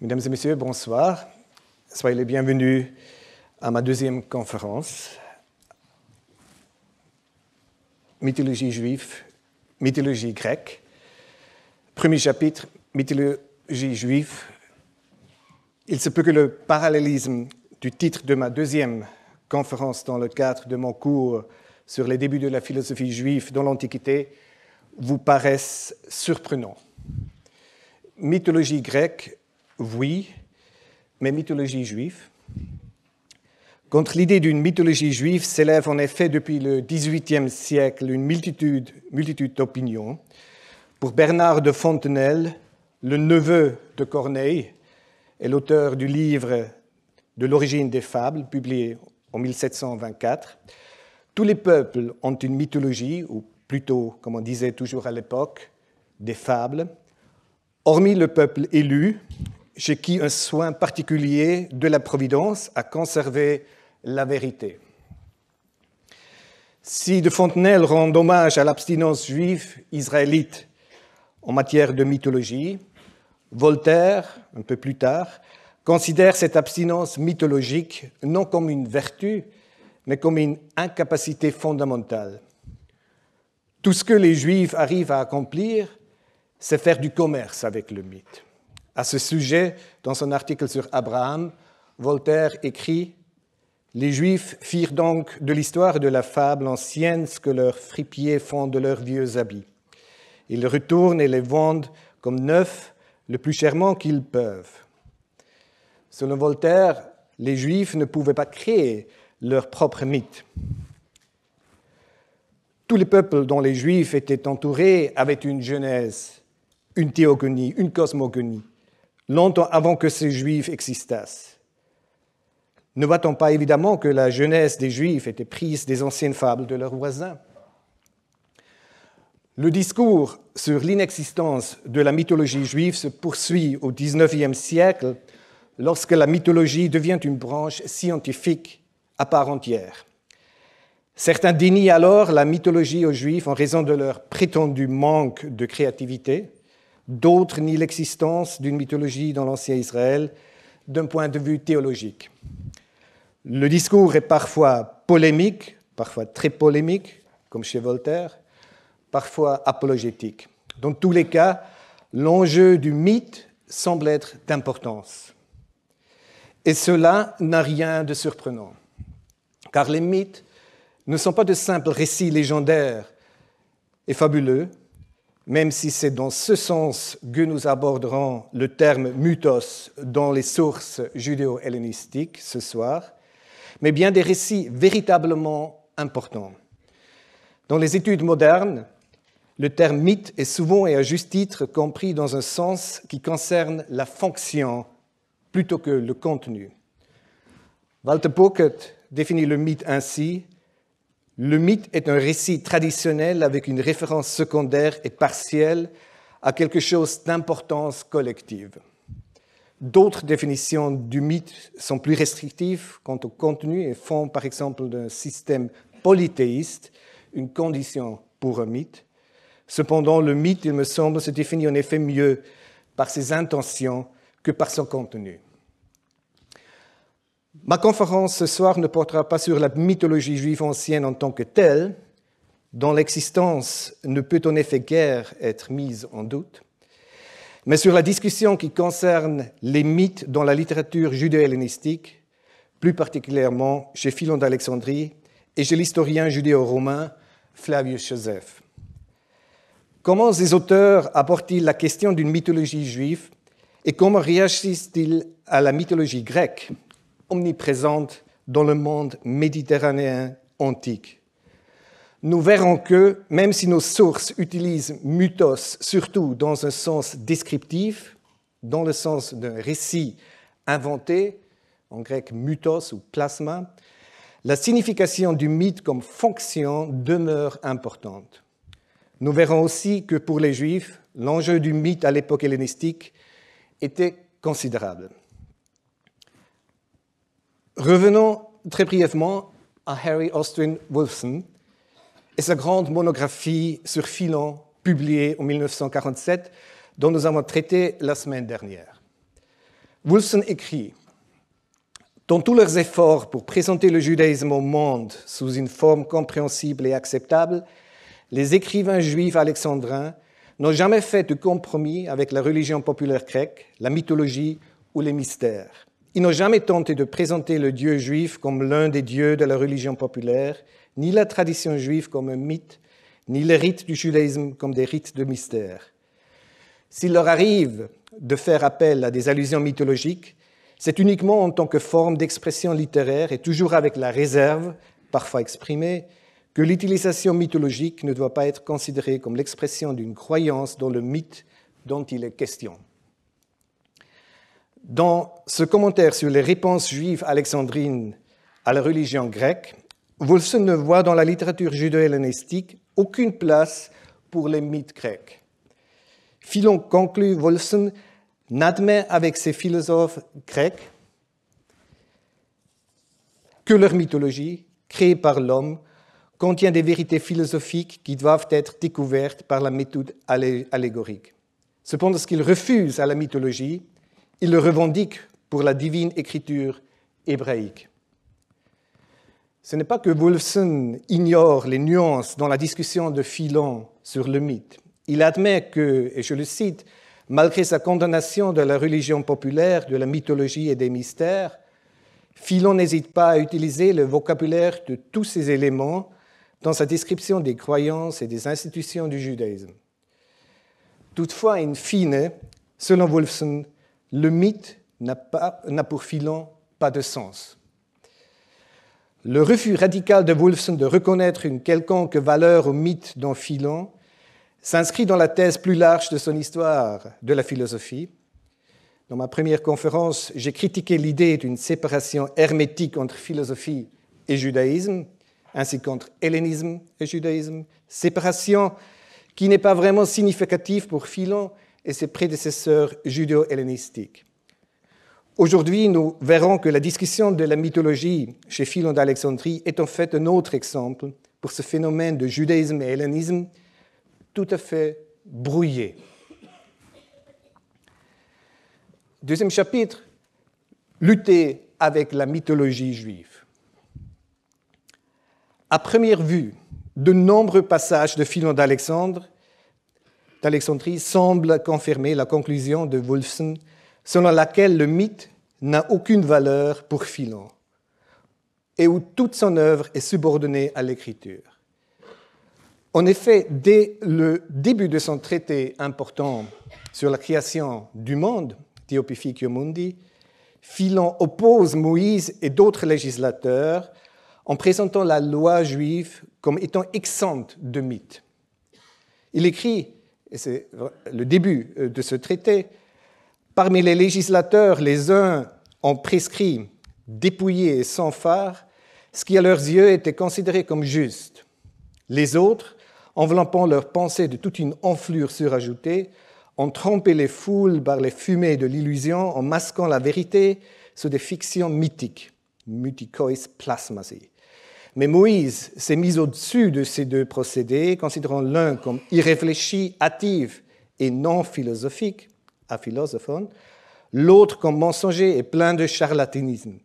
Mesdames et messieurs, bonsoir. Soyez les bienvenus à ma deuxième conférence. Mythologie juive, mythologie grecque. Premier chapitre, mythologie juive. Il se peut que le parallélisme du titre de ma deuxième conférence dans le cadre de mon cours sur les débuts de la philosophie juive dans l'Antiquité vous paraisse surprenant. Mythologie grecque, oui, mais mythologie juive. Contre l'idée d'une mythologie juive s'élève en effet depuis le XVIIIe siècle une multitude d'opinions. Pour Bernard de Fontenelle, le neveu de Corneille et l'auteur du livre de l'origine des fables, publié en 1724, tous les peuples ont une mythologie, ou plutôt, comme on disait toujours à l'époque, des fables, hormis le peuple élu, chez qui un soin particulier de la Providence a conservé la vérité. Si de Fontenelle rend hommage à l'abstinence juive israélite en matière de mythologie, Voltaire, un peu plus tard, considère cette abstinence mythologique non comme une vertu, mais comme une incapacité fondamentale. Tout ce que les Juifs arrivent à accomplir, c'est faire du commerce avec le mythe. À ce sujet, dans son article sur Abraham, Voltaire écrit « Les Juifs firent donc de l'histoire de la fable ancienne ce que leurs fripiers font de leurs vieux habits. Ils retournent et les vendent comme neufs le plus chèrement qu'ils peuvent. » Selon Voltaire, les Juifs ne pouvaient pas créer leur propre mythe. Tous les peuples dont les Juifs étaient entourés avaient une genèse, une théogonie, une cosmogonie, longtemps avant que ces Juifs existassent. Ne voit-on pas évidemment que la jeunesse des Juifs était prise des anciennes fables de leurs voisins? Le discours sur l'inexistence de la mythologie juive se poursuit au XIXe siècle lorsque la mythologie devient une branche scientifique à part entière. Certains dénient alors la mythologie aux Juifs en raison de leur prétendu manque de créativité. D'autres nient l'existence d'une mythologie dans l'Ancien Israël d'un point de vue théologique. Le discours est parfois polémique, parfois très polémique, comme chez Voltaire, parfois apologétique. Dans tous les cas, l'enjeu du mythe semble être d'importance. Et cela n'a rien de surprenant, car les mythes ne sont pas de simples récits légendaires et fabuleux, même si c'est dans ce sens que nous aborderons le terme mythos dans les sources judéo-hellénistiques ce soir, mais bien des récits véritablement importants. Dans les études modernes, le terme mythe est souvent et à juste titre compris dans un sens qui concerne la fonction plutôt que le contenu. Walter Pocket définit le mythe ainsi: le mythe est un récit traditionnel avec une référence secondaire et partielle à quelque chose d'importance collective. D'autres définitions du mythe sont plus restrictives quant au contenu et font par exemple d'un système polythéiste une condition pour un mythe. Cependant, le mythe, il me semble, se définit en effet mieux par ses intentions que par son contenu. Ma conférence ce soir ne portera pas sur la mythologie juive ancienne en tant que telle, dont l'existence ne peut en effet guère être mise en doute, mais sur la discussion qui concerne les mythes dans la littérature judéo-hellénistique, plus particulièrement chez Philon d'Alexandrie et chez l'historien judéo-romain Flavius Joseph. Comment ces auteurs abordent-ils la question d'une mythologie juive et comment réagissent-ils à la mythologie grecque, omniprésente dans le monde méditerranéen antique? Nous verrons que, même si nos sources utilisent mythos surtout dans un sens descriptif, dans le sens d'un récit inventé, en grec mythos ou plasma, la signification du mythe comme fonction demeure importante. Nous verrons aussi que pour les Juifs, l'enjeu du mythe à l'époque hellénistique était considérable. Revenons très brièvement à Harry Austin Wolfson et sa grande monographie sur Philon, publiée en 1947, dont nous avons traité la semaine dernière. Wolfson écrit « Dans tous leurs efforts pour présenter le judaïsme au monde sous une forme compréhensible et acceptable, les écrivains juifs alexandrins n'ont jamais fait de compromis avec la religion populaire grecque, la mythologie ou les mystères. Ils n'ont jamais tenté de présenter le Dieu juif comme l'un des dieux de la religion populaire, ni la tradition juive comme un mythe, ni les rites du judaïsme comme des rites de mystère. S'il leur arrive de faire appel à des allusions mythologiques, c'est uniquement en tant que forme d'expression littéraire et toujours avec la réserve, parfois exprimée, que l'utilisation mythologique ne doit pas être considérée comme l'expression d'une croyance dans le mythe dont il est question. » Dans ce commentaire sur les réponses juives alexandrines à la religion grecque, Wolfson ne voit dans la littérature judéo-hellénistique aucune place pour les mythes grecs. Philon conclut, Wolfson n'admet avec ces philosophes grecs que leur mythologie, créée par l'homme, contient des vérités philosophiques qui doivent être découvertes par la méthode allégorique. Cependant, ce qu'il refuse à la mythologie, il le revendique pour la divine écriture hébraïque. Ce n'est pas que Wolfson ignore les nuances dans la discussion de Philon sur le mythe. Il admet que, et je le cite, « Malgré sa condamnation de la religion populaire, de la mythologie et des mystères, Philon n'hésite pas à utiliser le vocabulaire de tous ces éléments dans sa description des croyances et des institutions du judaïsme. Toutefois, in fine, selon Wolfson, le mythe n'a pour Philon pas de sens. Le refus radical de Wolfson de reconnaître une quelconque valeur au mythe dans Philon s'inscrit dans la thèse plus large de son histoire de la philosophie. Dans ma première conférence, j'ai critiqué l'idée d'une séparation hermétique entre philosophie et judaïsme, ainsi qu'entre hellénisme et judaïsme, séparation qui n'est pas vraiment significative pour Philon et ses prédécesseurs judéo-hellénistiques. Aujourd'hui, nous verrons que la discussion de la mythologie chez Philon d'Alexandrie est en fait un autre exemple pour ce phénomène de judaïsme et hellénisme tout à fait brouillé. Deuxième chapitre, lutter avec la mythologie juive. À première vue, de nombreux passages de Philon d'Alexandrie semblent confirmer la conclusion de Wolfson selon laquelle le mythe n'a aucune valeur pour Philon et où toute son œuvre est subordonnée à l'écriture. En effet, dès le début de son traité important sur la création du monde, De Opificio Mundi, Philon oppose Moïse et d'autres législateurs en présentant la loi juive comme étant exempte de mythes. Il écrit, et c'est le début de ce traité, « Parmi les législateurs, les uns ont prescrit, dépouillé et sans phare, ce qui à leurs yeux était considéré comme juste. Les autres, enveloppant leurs pensées de toute une enflure surajoutée, ont trompé les foules par les fumées de l'illusion en masquant la vérité sous des fictions mythiques, mythikois plasmasi. Mais Moïse s'est mis au-dessus de ces deux procédés, considérant l'un comme irréfléchi, hâtif et non philosophique, aphilosophone, l'autre comme mensonger et plein de charlatanisme.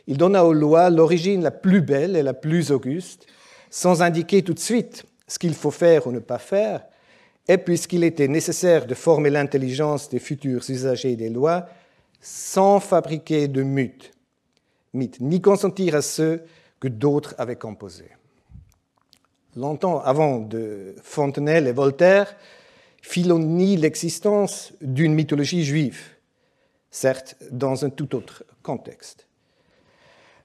Il donna aux lois l'origine la plus belle et la plus auguste, sans indiquer tout de suite ce qu'il faut faire ou ne pas faire, et puisqu'il était nécessaire de former l'intelligence des futurs usagers des lois, sans fabriquer de mythes, ni consentir à ceux que d'autres avaient composés. Longtemps avant de Fontenelle et Voltaire, Philon nie l'existence d'une mythologie juive, certes dans un tout autre contexte.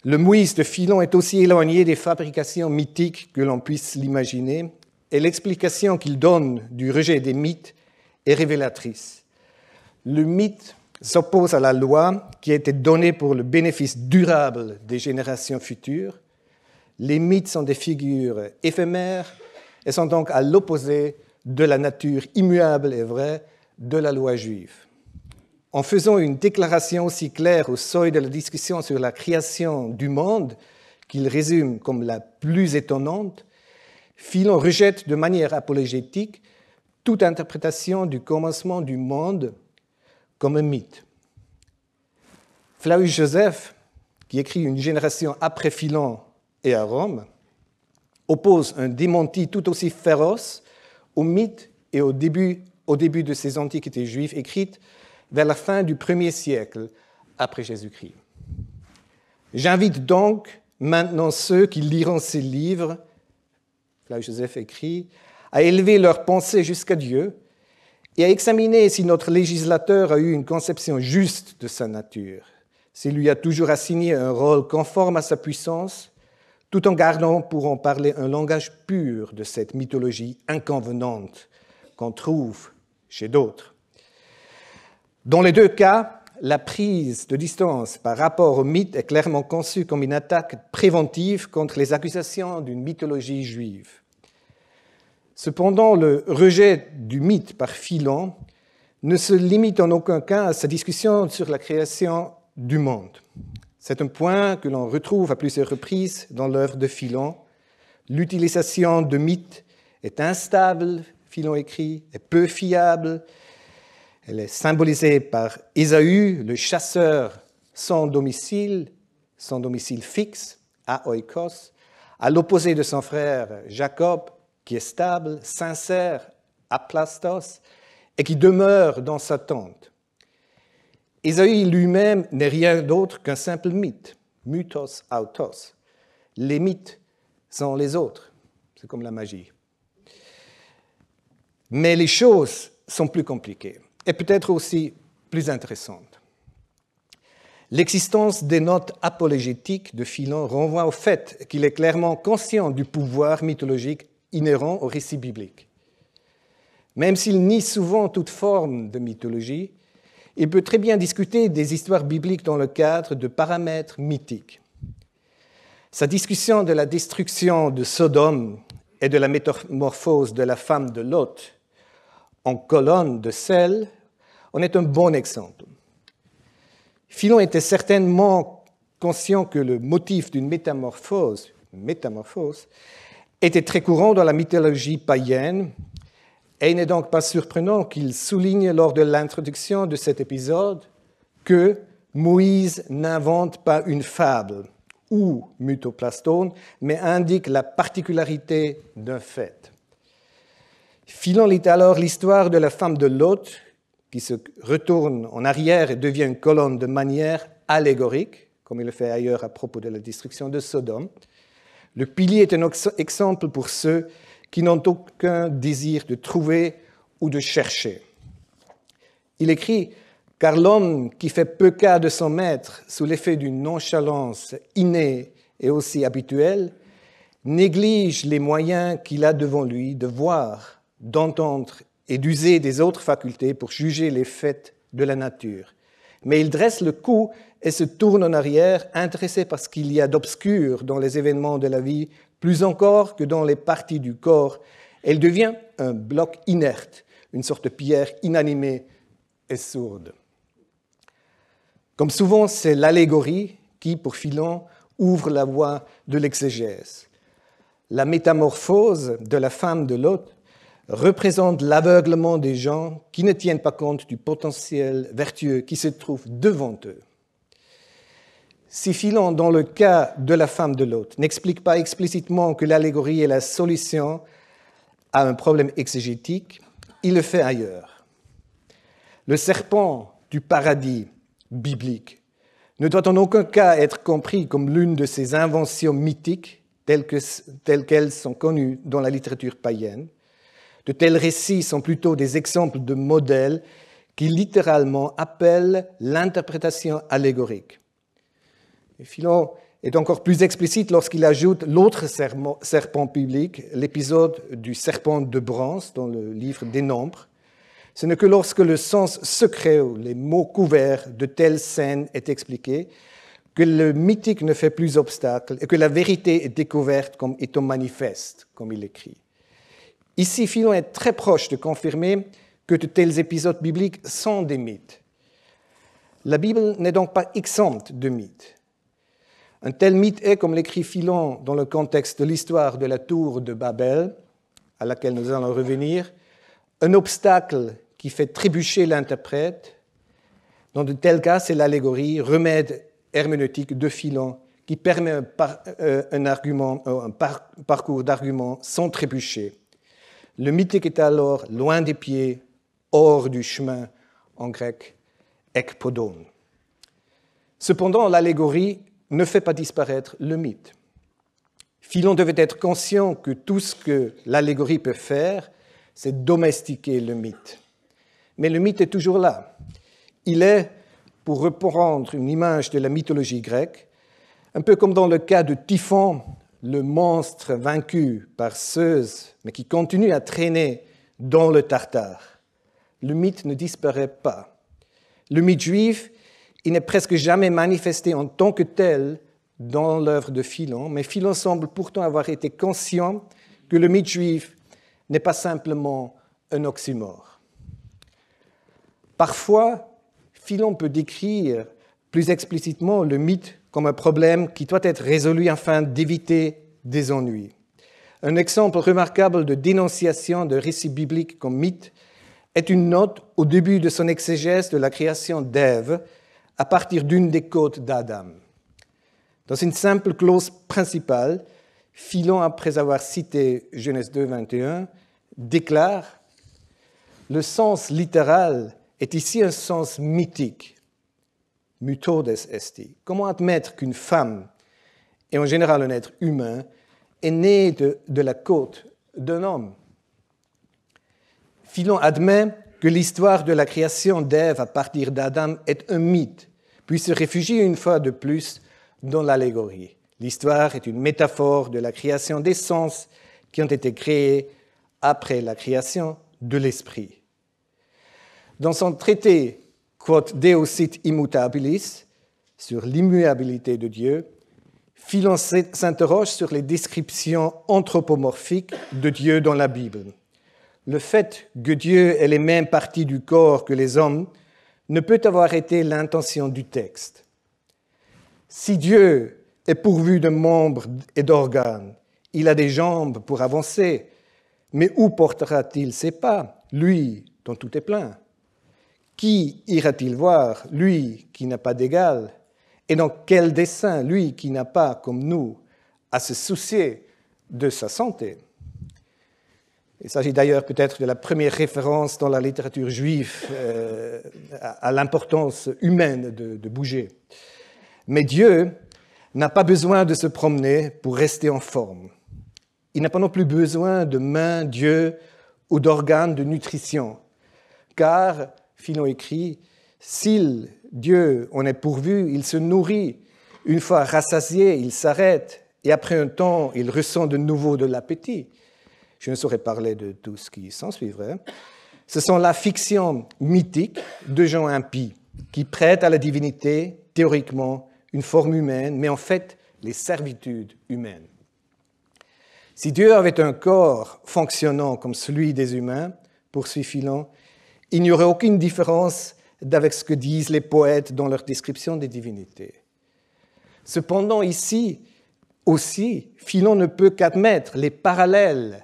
Le Moïse de Philon est aussi éloigné des fabrications mythiques que l'on puisse l'imaginer, et l'explication qu'il donne du rejet des mythes est révélatrice. Le mythe s'oppose à la loi qui a été donnée pour le bénéfice durable des générations futures. Les mythes sont des figures éphémères et sont donc à l'opposé de la nature immuable et vraie de la loi juive. En faisant une déclaration aussi claire au seuil de la discussion sur la création du monde, qu'il résume comme la plus étonnante, Philon rejette de manière apologétique toute interprétation du commencement du monde comme un mythe. Flavius Joseph, qui écrit une génération après Philon et à Rome, oppose un démenti tout aussi féroce au mythe et au début de ces antiquités juives écrites vers la fin du 1er siècle après Jésus-Christ. J'invite donc maintenant ceux qui liront ces livres, Flavius Joseph écrit, à élever leurs pensées jusqu'à Dieu et à examiner si notre législateur a eu une conception juste de sa nature, s'il lui a toujours assigné un rôle conforme à sa puissance, tout en gardant, pour en parler, un langage pur de cette mythologie inconvenante qu'on trouve chez d'autres. Dans les deux cas, la prise de distance par rapport au mythe est clairement conçue comme une attaque préventive contre les accusations d'une mythologie juive. Cependant, le rejet du mythe par Philon ne se limite en aucun cas à sa discussion sur la création du monde. C'est un point que l'on retrouve à plusieurs reprises dans l'œuvre de Philon. L'utilisation de mythes est instable, Philon écrit, est peu fiable. Elle est symbolisée par Ésaü, le chasseur sans domicile fixe, aoikos, à l'opposé de son frère Jacob, qui est stable, sincère, aplastos, et qui demeure dans sa tente. Ésaü lui-même n'est rien d'autre qu'un simple mythe, mythos autos. Les mythes sont les autres, c'est comme la magie. Mais les choses sont plus compliquées et peut-être aussi plus intéressantes. L'existence des notes apologétiques de Philon renvoie au fait qu'il est clairement conscient du pouvoir mythologique inhérent au récit biblique. Même s'il nie souvent toute forme de mythologie, il peut très bien discuter des histoires bibliques dans le cadre de paramètres mythiques. Sa discussion de la destruction de Sodome et de la métamorphose de la femme de Lot en colonne de sel en est un bon exemple. Philon était certainement conscient que le motif d'une métamorphose était très courant dans la mythologie païenne, et il n'est donc pas surprenant qu'il souligne lors de l'introduction de cet épisode que Moïse n'invente pas une fable ou mythoplastone, mais indique la particularité d'un fait. Philon lit alors l'histoire de la femme de Lot, qui se retourne en arrière et devient une colonne de manière allégorique, comme il le fait ailleurs à propos de la destruction de Sodome. Le pilier est un exemple pour ceux qui n'ont aucun désir de trouver ou de chercher. Il écrit « Car l'homme qui fait peu cas de son maître sous l'effet d'une nonchalance innée et aussi habituelle, néglige les moyens qu'il a devant lui de voir, d'entendre et d'user des autres facultés pour juger les faits de la nature. Mais il dresse le cou et se tourne en arrière, intéressé par ce qu'il y a d'obscur dans les événements de la vie, plus encore que dans les parties du corps. Elle devient un bloc inerte, une sorte de pierre inanimée et sourde. Comme souvent, c'est l'allégorie qui, pour Philon, ouvre la voie de l'exégèse. La métamorphose de la femme de Lot représente l'aveuglement des gens qui ne tiennent pas compte du potentiel vertueux qui se trouve devant eux. Si Philon, dans le cas de la femme de Lot, n'explique pas explicitement que l'allégorie est la solution à un problème exégétique, il le fait ailleurs. Le serpent du paradis biblique ne doit en aucun cas être compris comme l'une de ces inventions mythiques telles qu'elles sont connues dans la littérature païenne. De tels récits sont plutôt des exemples de modèles qui littéralement appellent l'interprétation allégorique. Et Philon est encore plus explicite lorsqu'il ajoute l'autre serpent biblique, l'épisode du serpent de bronze dans le livre des Nombres. Ce n'est que lorsque le sens secret ou les mots couverts de telles scènes est expliqué que le mythique ne fait plus obstacle et que la vérité est découverte comme étant manifeste, comme il écrit. Ici, Philon est très proche de confirmer que de tels épisodes bibliques sont des mythes. La Bible n'est donc pas exempte de mythes. Un tel mythe est, comme l'écrit Philon dans le contexte de l'histoire de la tour de Babel, à laquelle nous allons revenir, un obstacle qui fait trébucher l'interprète, Dans de tels cas, c'est l'allégorie, remède herméneutique de Philon, qui permet un parcours d'arguments sans trébucher. Le mythique est alors loin des pieds, hors du chemin, en grec, ekpodon. Cependant, l'allégorie ne fait pas disparaître le mythe. Philon devait être conscient que tout ce que l'allégorie peut faire, c'est domestiquer le mythe. Mais le mythe est toujours là. Il est, pour reprendre une image de la mythologie grecque, un peu comme dans le cas de Typhon, le monstre vaincu par Zeus, mais qui continue à traîner dans le Tartare. Le mythe ne disparaît pas. Le mythe juif, il n'est presque jamais manifesté en tant que tel dans l'œuvre de Philon, mais Philon semble pourtant avoir été conscient que le mythe juif n'est pas simplement un oxymore. Parfois, Philon peut décrire plus explicitement le mythe comme un problème qui doit être résolu afin d'éviter des ennuis. Un exemple remarquable de dénonciation de récits bibliques comme mythe est une note au début de son exégèse de la création d'Ève à partir d'une des côtes d'Adam. Dans une simple clause principale, Philon, après avoir cité Genèse 2, 21, déclare « Le sens littéral est ici un sens mythique. Mythodes esti. Comment admettre qu'une femme, et en général un être humain, est né de la côte d'un homme ?» Philon admet que l'histoire de la création d'Ève à partir d'Adam est un mythe, puis se réfugie une fois de plus dans l'allégorie. L'histoire est une métaphore de la création des sens qui ont été créés après la création de l'esprit. Dans son traité Quod Deus sit immutabilis, sur l'immuabilité de Dieu, Philon s'interroge sur les descriptions anthropomorphiques de Dieu dans la Bible. Le fait que Dieu ait les mêmes parties du corps que les hommes ne peut avoir été l'intention du texte. Si Dieu est pourvu de membres et d'organes, il a des jambes pour avancer, mais où portera-t-il ses pas, lui dont tout est plein? Qui ira-t-il voir, lui qui n'a pas d'égal? Et dans quel dessein, lui qui n'a pas, comme nous, à se soucier de sa santé? Il s'agit d'ailleurs peut-être de la première référence dans la littérature juive à l'importance humaine de bouger. Mais Dieu n'a pas besoin de se promener pour rester en forme. Il n'a pas non plus besoin de mains, d'yeux ou d'organes de nutrition, car, Philon écrit, s'il, Dieu, en est pourvu, il se nourrit. Une fois rassasié, il s'arrête, et après un temps, il ressent de nouveau de l'appétit. Je ne saurais parler de tout ce qui s'ensuivrait. Ce sont la fiction mythique de gens impies qui prêtent à la divinité, théoriquement, une forme humaine, mais en fait, les servitudes humaines. Si Dieu avait un corps fonctionnant comme celui des humains, poursuit Philon, il n'y aurait aucune différence avec ce que disent les poètes dans leur description des divinités. Cependant, ici aussi, Philon ne peut qu'admettre les parallèles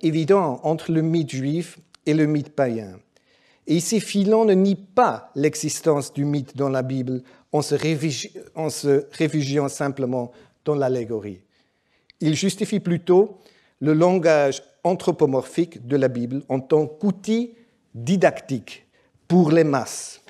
évidents entre le mythe juif et le mythe païen. Et ici, Philon ne nie pas l'existence du mythe dans la Bible en se réfugiant simplement dans l'allégorie. Il justifie plutôt le langage anthropomorphique de la Bible en tant qu'outil didactique pour les masses.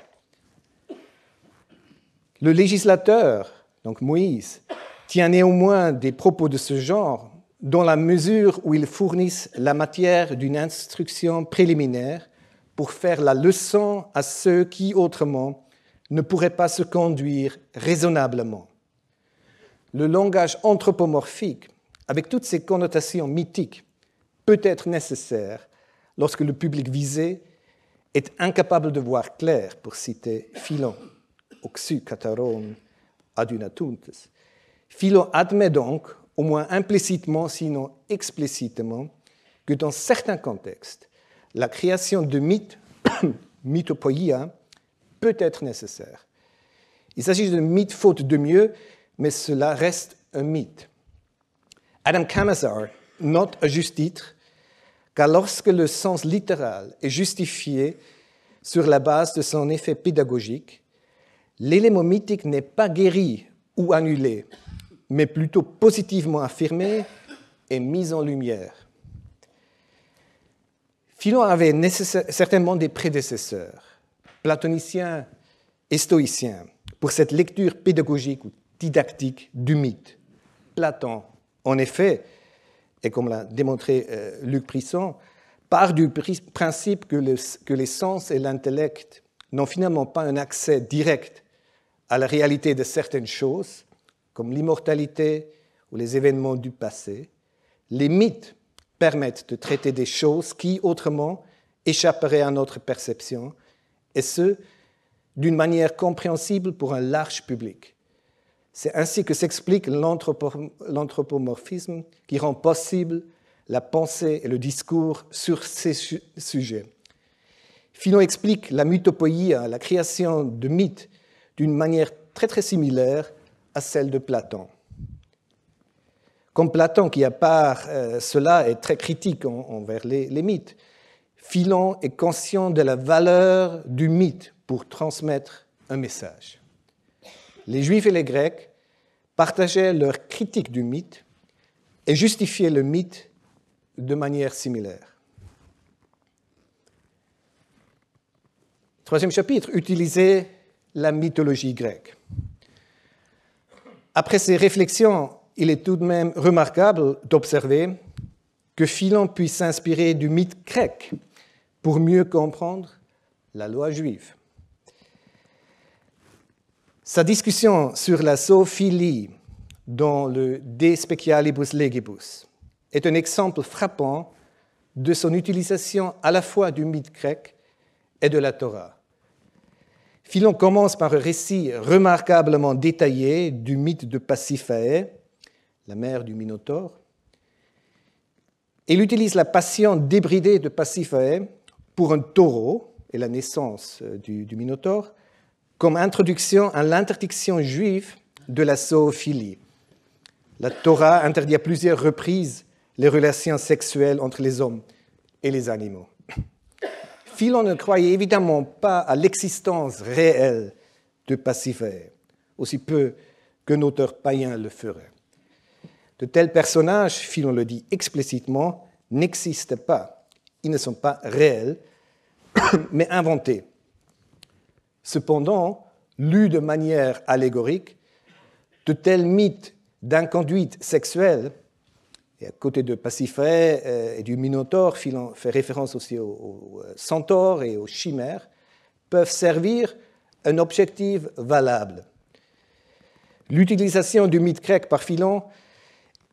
Le législateur, donc Moïse, tient néanmoins des propos de ce genre dans la mesure où ils fournissent la matière d'une instruction préliminaire pour faire la leçon à ceux qui, autrement, ne pourraient pas se conduire raisonnablement. Le langage anthropomorphique, avec toutes ses connotations mythiques, peut être nécessaire lorsque le public visé est incapable de voir clair, pour citer Philon, oxu kataron adunatuntes. Philon admet donc, au moins implicitement, sinon explicitement, que dans certains contextes, la création de mythes, mythopoïa, peut être nécessaire. Il s'agit de mythes faute de mieux, mais cela reste un mythe. Adam Camisar note à juste titre car lorsque le sens littéral est justifié, sur la base de son effet pédagogique, l'élément mythique n'est pas guéri ou annulé, mais plutôt positivement affirmé et mis en lumière. Philon avait certainement des prédécesseurs, platoniciens et stoïciens, pour cette lecture pédagogique ou didactique du mythe. Platon, en effet, et comme l'a démontré Luc Prisson, part du principe que les sens et l'intellect n'ont finalement pas un accès direct à la réalité de certaines choses, comme l'immortalité ou les événements du passé. Les mythes permettent de traiter des choses qui, autrement, échapperaient à notre perception, et ce, d'une manière compréhensible pour un large public. C'est ainsi que s'explique l'anthropomorphisme qui rend possible la pensée et le discours sur ces sujets. Philon explique la mythopoïa, la création de mythes, d'une manière très très similaire à celle de Platon. Comme Platon, qui à part cela est très critique envers les mythes, Philon est conscient de la valeur du mythe pour transmettre un message. Les Juifs et les Grecs partageaient leur critique du mythe et justifiaient le mythe de manière similaire. Troisième chapitre, utiliser la mythologie grecque. Après ces réflexions, il est tout de même remarquable d'observer que Philon puisse s'inspirer du mythe grec pour mieux comprendre la loi juive. Sa discussion sur la zoophilie dans le De Specialibus Legibus est un exemple frappant de son utilisation à la fois du mythe grec et de la Torah. Philon commence par un récit remarquablement détaillé du mythe de Pasiphaë, la mère du Minotaure. Il utilise la passion débridée de Pasiphaë pour un taureau et la naissance du Minotaure comme introduction à l'interdiction juive de la zoophilie. La Torah interdit à plusieurs reprises les relations sexuelles entre les hommes et les animaux. Philon ne croyait évidemment pas à l'existence réelle de Pasiphaë, aussi peu qu'un auteur païen le ferait. De tels personnages, Philon le dit explicitement, n'existent pas. Ils ne sont pas réels, mais inventés. Cependant, lus de manière allégorique, de tels mythes d'inconduite sexuelle, et à côté de Pasiphaë et du Minotaure, Philon fait référence aussi aux centaures et aux chimères, peuvent servir un objectif valable. L'utilisation du mythe grec par Philon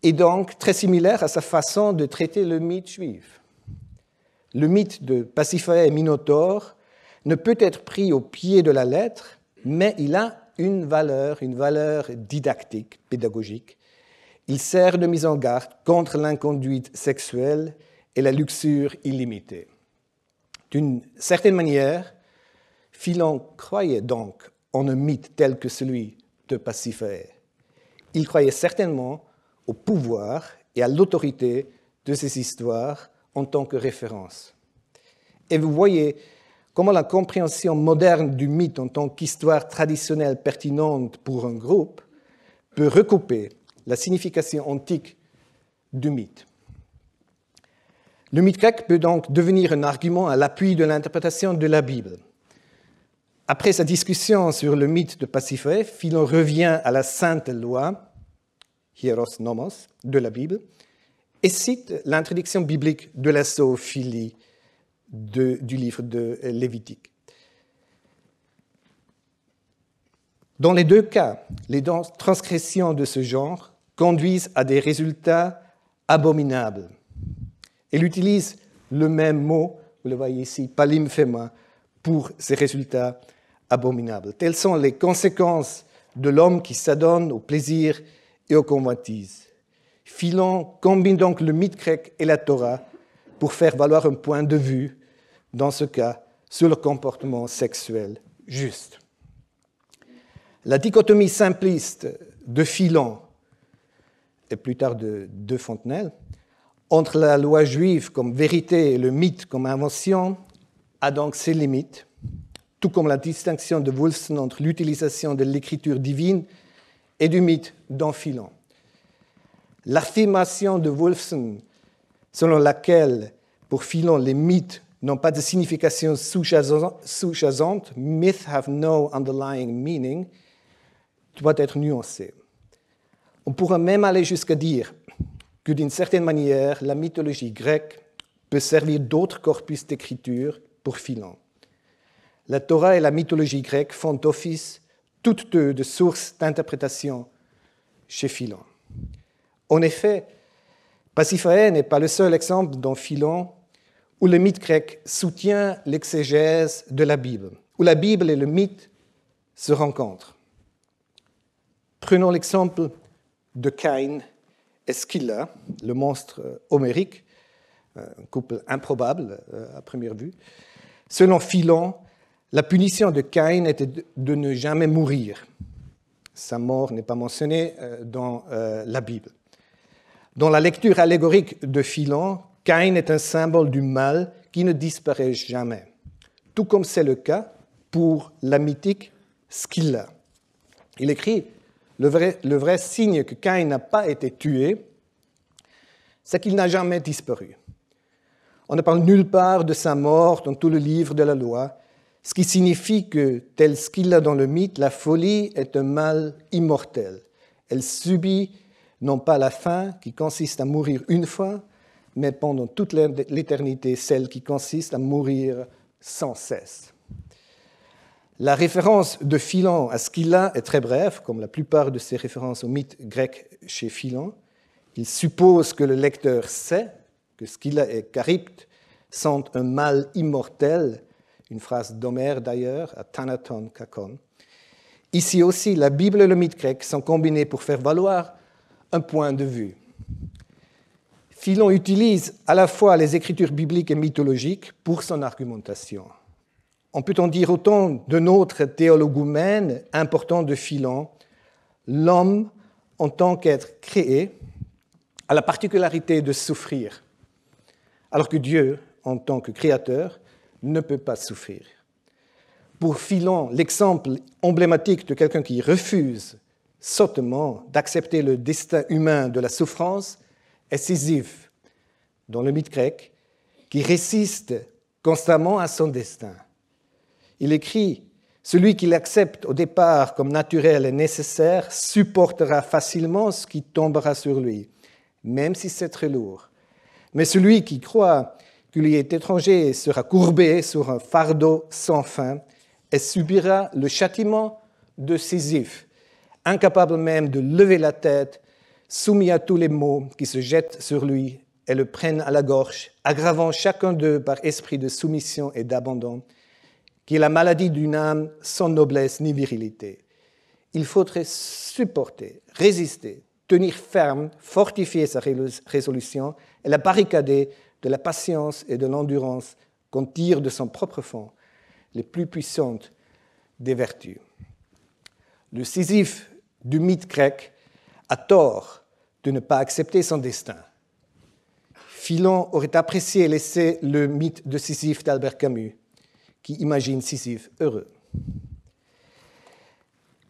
est donc très similaire à sa façon de traiter le mythe juif. Le mythe de Pasiphaë et Minotaure ne peut être pris au pied de la lettre, mais il a une valeur didactique, pédagogique. Il sert de mise en garde contre l'inconduite sexuelle et la luxure illimitée. D'une certaine manière, Philon croyait donc en un mythe tel que celui de Pasiphaë. Il croyait certainement au pouvoir et à l'autorité de ces histoires en tant que référence. Et vous voyez comment la compréhension moderne du mythe en tant qu'histoire traditionnelle pertinente pour un groupe peut recouper la signification antique du mythe. Le mythe grec peut donc devenir un argument à l'appui de l'interprétation de la Bible. Après sa discussion sur le mythe de Pasiphaë, Philon revient à la sainte loi, hieros nomos, de la Bible, et cite l'introduction biblique de la zoophilie du livre de Lévitique. Dans les deux cas, les transgressions de ce genre conduisent à des résultats abominables. Elle utilise le même mot, vous le voyez ici, palimphema, pour ces résultats abominables. Telles sont les conséquences de l'homme qui s'adonne au plaisir et aux convoitises. Philon combine donc le mythe grec et la Torah pour faire valoir un point de vue, dans ce cas, sur le comportement sexuel juste. La dichotomie simpliste de Philon, et plus tard de Fontenelle, entre la loi juive comme vérité et le mythe comme invention, a donc ses limites. tout comme la distinction de Wolfson entre l'utilisation de l'écriture divine et du mythe dans Philon. L'affirmation de Wolfson selon laquelle, pour Philon, les mythes n'ont pas de signification sous-jacente, myths have no underlying meaning, doit être nuancée. On pourra même aller jusqu'à dire que d'une certaine manière, la mythologie grecque peut servir d'autres corpus d'écriture pour Philon. La Torah et la mythologie grecque font office toutes deux de sources d'interprétation chez Philon. En effet, Pasiphae n'est pas le seul exemple dans Philon où le mythe grec soutient l'exégèse de la Bible, où la Bible et le mythe se rencontrent. Prenons l'exemple de Caïn et Scylla, le monstre homérique, un couple improbable à première vue. Selon Philon, la punition de Caïn était de ne jamais mourir. Sa mort n'est pas mentionnée dans la Bible. Dans la lecture allégorique de Philon, Caïn est un symbole du mal qui ne disparaît jamais, tout comme c'est le cas pour la mythique Scylla. Il écrit le vrai signe que Caïn n'a pas été tué, c'est qu'il n'a jamais disparu. On ne parle nulle part de sa mort dans tout le livre de la loi, ce qui signifie que, tel Scylla dans le mythe, la folie est un mal immortel. Elle subit non pas la fin qui consiste à mourir une fois, mais pendant toute l'éternité, celle qui consiste à mourir sans cesse. La référence de Philon à Scylla est très brève, comme la plupart de ses références au mythe grec chez Philon. Il suppose que le lecteur sait que Scylla et Charybde sont un mal immortel, une phrase d'Homère d'ailleurs, à Thanaton Kakon. Ici aussi, la Bible et le mythe grec sont combinés pour faire valoir un point de vue. Philon utilise à la fois les écritures bibliques et mythologiques pour son argumentation. On peut en dire autant d'un autre théologumène important de Philon, l'homme, en tant qu'être créé, a la particularité de souffrir, alors que Dieu, en tant que créateur, ne peut pas souffrir. Pour Philon, l'exemple emblématique de quelqu'un qui refuse sottement d'accepter le destin humain de la souffrance est Sisyphe, dans le mythe grec, qui résiste constamment à son destin. Il écrit « Celui qui l'accepte au départ comme naturel et nécessaire supportera facilement ce qui tombera sur lui, même si c'est très lourd. Mais celui qui croit qu'il lui est étranger sera courbé sur un fardeau sans fin et subira le châtiment de Sisyphe, incapable même de lever la tête, soumis à tous les maux qui se jettent sur lui et le prennent à la gorge, aggravant chacun d'eux par esprit de soumission et d'abandon, qui est la maladie d'une âme sans noblesse ni virilité. Il faudrait supporter, résister, tenir ferme, fortifier sa résolution et la barricader de la patience et de l'endurance qu'on tire de son propre fond, les plus puissantes des vertus. Le Sisyphe du mythe grec a tort de ne pas accepter son destin. Philon aurait apprécié laisser le mythe de Sisyphe d'Albert Camus, qui imagine Sisyphe heureux.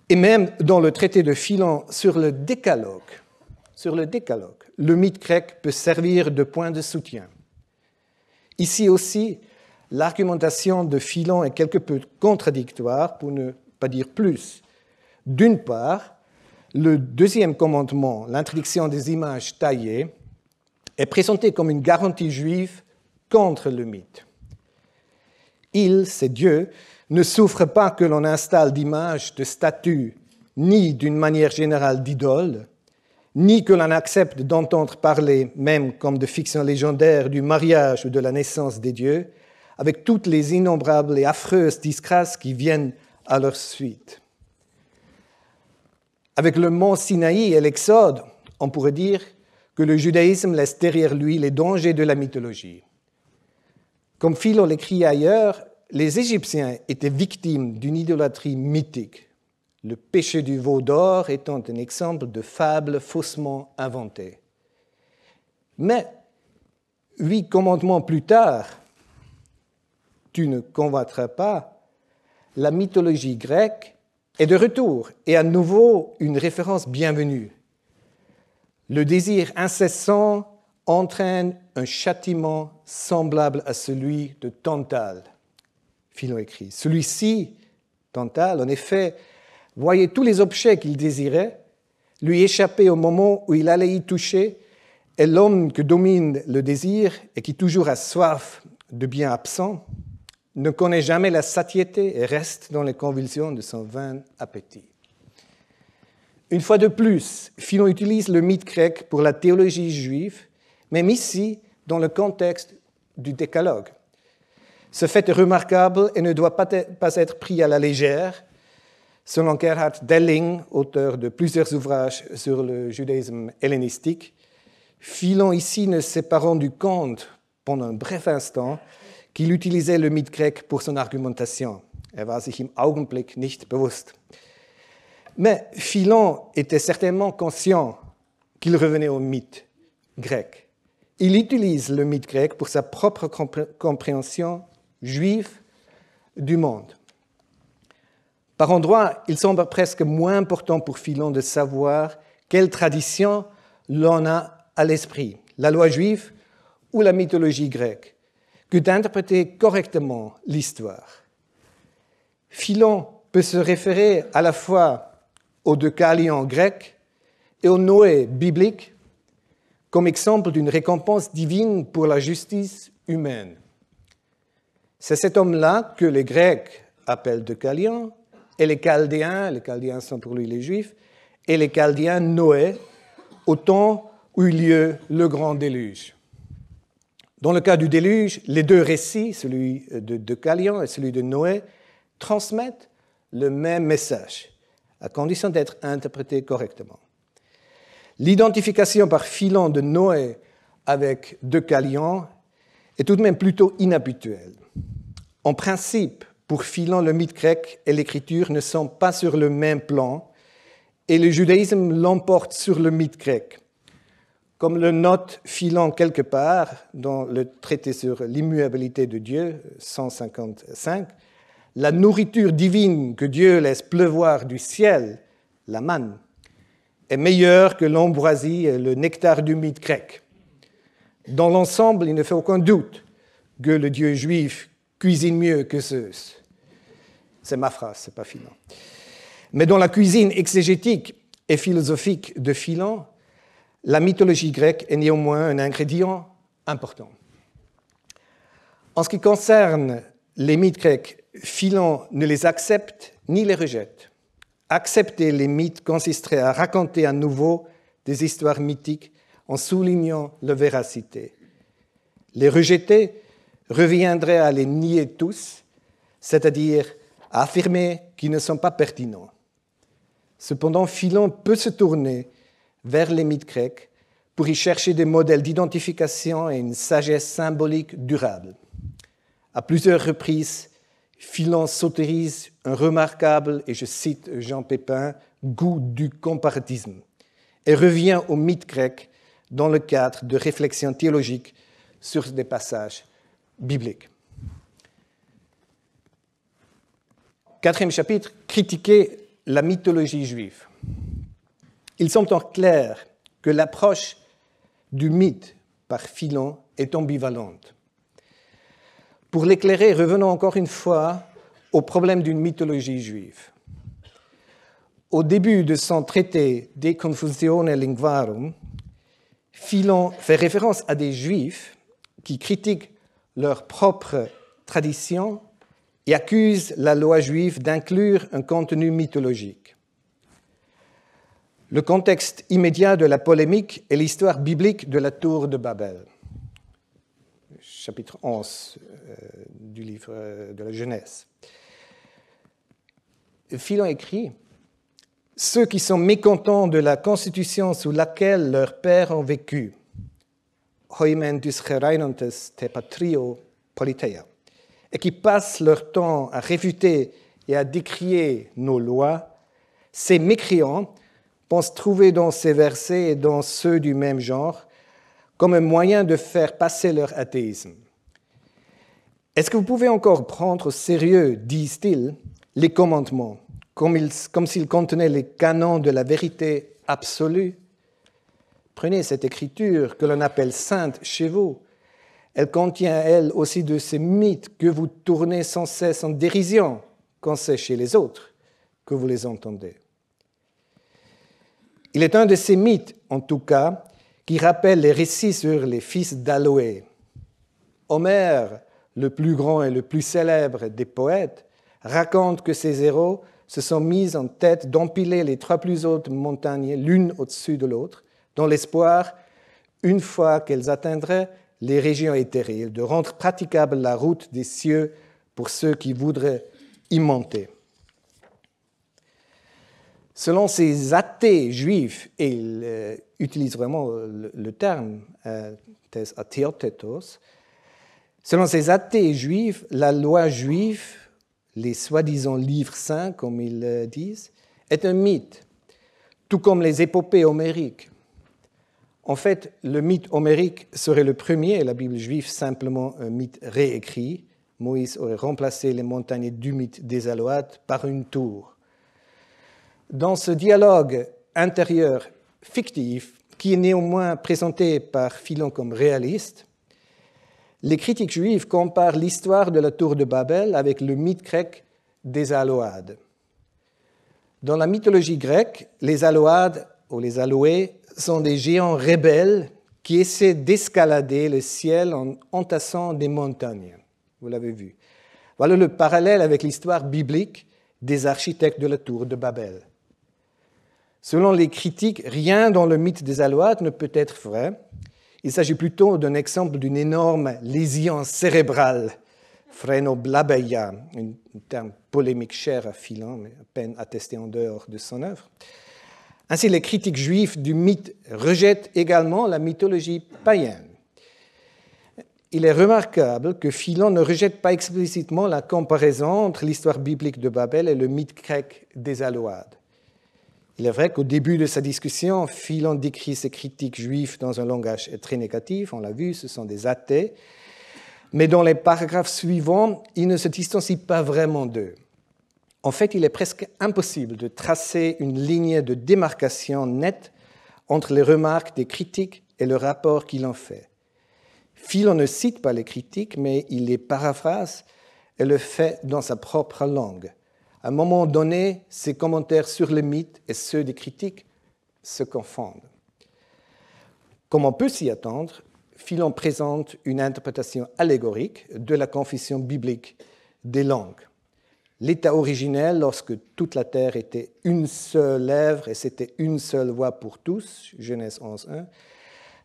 Et même dans le traité de Philon sur le décalogue, le mythe grec peut servir de point de soutien. Ici aussi, l'argumentation de Philon est quelque peu contradictoire, pour ne pas dire plus. D'une part, le deuxième commandement, l'interdiction des images taillées, est présenté comme une garantie juive contre le mythe. Il, c'est Dieu, ne souffre pas que l'on installe d'images, de statues, ni d'une manière générale d'idoles, ni que l'on accepte d'entendre parler, même comme de fiction légendaire, du mariage ou de la naissance des dieux, avec toutes les innombrables et affreuses disgrâces qui viennent à leur suite. Avec le mont Sinaï et l'Exode, on pourrait dire que le judaïsme laisse derrière lui les dangers de la mythologie. Comme Philon l'écrit ailleurs, les Égyptiens étaient victimes d'une idolâtrie mythique, le péché du veau d'or étant un exemple de fable faussement inventée. Mais 8 commandements plus tard, tu ne convoiteras pas, la mythologie grecque est de retour et à nouveau une référence bienvenue. Le désir incessant entraîne un châtiment semblable à celui de Tantale. Philon écrit. Celui-ci, Tantale, en effet, voyait tous les objets qu'il désirait lui échapper au moment où il allait y toucher, et l'homme que domine le désir et qui toujours a soif de bien absent ne connaît jamais la satiété et reste dans les convulsions de son vain appétit. Une fois de plus, Philon utilise le mythe grec pour la théologie juive, même ici dans le contexte du décalogue. Ce fait est remarquable et ne doit pas être pris à la légère. Selon Gerhard Delling, auteur de plusieurs ouvrages sur le judaïsme hellénistique, Philon ici ne s'est pas rendu compte, pendant un bref instant, qu'il utilisait le mythe grec pour son argumentation. War sich im Augenblick nicht bewusst. Mais Philon était certainement conscient qu'il revenait au mythe grec. Il utilise le mythe grec pour sa propre compréhension juive du monde. Par endroits, il semble presque moins important pour Philon de savoir quelle tradition l'on a à l'esprit, la loi juive ou la mythologie grecque, que d'interpréter correctement l'histoire. Philon peut se référer à la fois au Deucalion grec et au Noé biblique comme exemple d'une récompense divine pour la justice humaine. C'est cet homme-là que les Grecs appellent Deucalion et les Chaldéens sont pour lui les Juifs, et les Chaldéens Noé, au temps où eut lieu le grand déluge. Dans le cas du déluge, les deux récits, celui de Deucalion et celui de Noé, transmettent le même message, à condition d'être interprétés correctement. L'identification par Philon de Noé avec Deucalion est tout de même plutôt inhabituelle. En principe, pour Philon, le mythe grec et l'écriture ne sont pas sur le même plan et le judaïsme l'emporte sur le mythe grec. Comme le note Philon quelque part dans le traité sur l'immuabilité de Dieu, 155, la nourriture divine que Dieu laisse pleuvoir du ciel, la manne, est meilleure que l'ambroisie et le nectar du mythe grec. Dans l'ensemble, il ne fait aucun doute que le Dieu juif cuisine mieux que Zeus. C'est ma phrase, ce n'est pas Philon. Mais dans la cuisine exégétique et philosophique de Philon, la mythologie grecque est néanmoins un ingrédient important. En ce qui concerne les mythes grecs, Philon ne les accepte ni les rejette. Accepter les mythes consisterait à raconter à nouveau des histoires mythiques en soulignant leur véracité. Les rejeter reviendrait à les nier tous, c'est-à-dire à affirmer qu'ils ne sont pas pertinents. Cependant, Philon peut se tourner vers les mythes grecs pour y chercher des modèles d'identification et une sagesse symbolique durable. À plusieurs reprises, Philon s'autorise un remarquable, et je cite Jean Pépin, goût du comparatisme, et revient au mythe grec dans le cadre de réflexions théologiques sur des passages bibliques. Quatrième chapitre, critiquer la mythologie juive. Il semble en clair que l'approche du mythe par Philon est ambivalente. Pour l'éclairer, revenons encore une fois au problème d'une mythologie juive. Au début de son traité De Confusione Linguarum, Philon fait référence à des juifs qui critiquent leur propre tradition et accusent la loi juive d'inclure un contenu mythologique. Le contexte immédiat de la polémique est l'histoire biblique de la tour de Babel, chapitre 11 du livre de la Genèse. Philon écrit « Ceux qui sont mécontents de la constitution sous laquelle leurs pères ont vécu, hoimen dyschereinantes te patrio politeia, et qui passent leur temps à réfuter et à décrier nos lois, ces mécréants pensent trouver dans ces versets et dans ceux du même genre comme un moyen de faire passer leur athéisme. Est-ce que vous pouvez encore prendre au sérieux, disent-ils, les commandements, comme s'ils contenaient les canons de la vérité absolue. Prenez cette écriture que l'on appelle sainte chez vous. Elle contient, elle, aussi de ces mythes que vous tournez sans cesse en dérision quand c'est chez les autres que vous les entendez. Il est un de ces mythes, en tout cas, qui rappelle les récits sur les fils d'Aloé. Homère, le plus grand et le plus célèbre des poètes, raconte que ses héros se sont mis en tête d'empiler les 3 plus hautes montagnes l'une au-dessus de l'autre, dans l'espoir, une fois qu'elles atteindraient les régions éthérées, de rendre praticable la route des cieux pour ceux qui voudraient y monter. Selon ces athées juifs, et il utilise vraiment le terme tes atheotetos, selon ces athées juifs, la loi juive, les soi-disant livres saints, comme ils disent, est un mythe, tout comme les épopées homériques. En fait, le mythe homérique serait le premier, et la Bible juive simplement un mythe réécrit. Moïse aurait remplacé les montagnes du mythe des Aloades par une tour. Dans ce dialogue intérieur fictif, qui est néanmoins présenté par Philon comme réaliste, les critiques juifs comparent l'histoire de la tour de Babel avec le mythe grec des Aloades. Dans la mythologie grecque, les Aloades, ou les Aloés, sont des géants rebelles qui essaient d'escalader le ciel en entassant des montagnes. Vous l'avez vu. Voilà le parallèle avec l'histoire biblique des architectes de la tour de Babel. Selon les critiques, rien dans le mythe des Aloades ne peut être vrai. Il s'agit plutôt d'un exemple d'une énorme lésion cérébrale, phrénoblabeia, un terme polémique cher à Philon, mais à peine attesté en dehors de son œuvre. Ainsi, les critiques juifs du mythe rejettent également la mythologie païenne. Il est remarquable que Philon ne rejette pas explicitement la comparaison entre l'histoire biblique de Babel et le mythe grec des Aloades. Il est vrai qu'au début de sa discussion, Philon décrit ses critiques juifs dans un langage très négatif, on l'a vu, ce sont des athées, mais dans les paragraphes suivants, il ne se distancie pas vraiment d'eux. En fait, il est presque impossible de tracer une ligne de démarcation nette entre les remarques des critiques et le rapport qu'il en fait. Philon ne cite pas les critiques, mais il les paraphrase et le fait dans sa propre langue. À un moment donné, ses commentaires sur le mythe et ceux des critiques se confondent. Comme on peut s'y attendre, Philon présente une interprétation allégorique de la confession biblique des langues. L'état originel, lorsque toute la terre était une seule lèvre et c'était une seule voix pour tous, Genèse 11.1,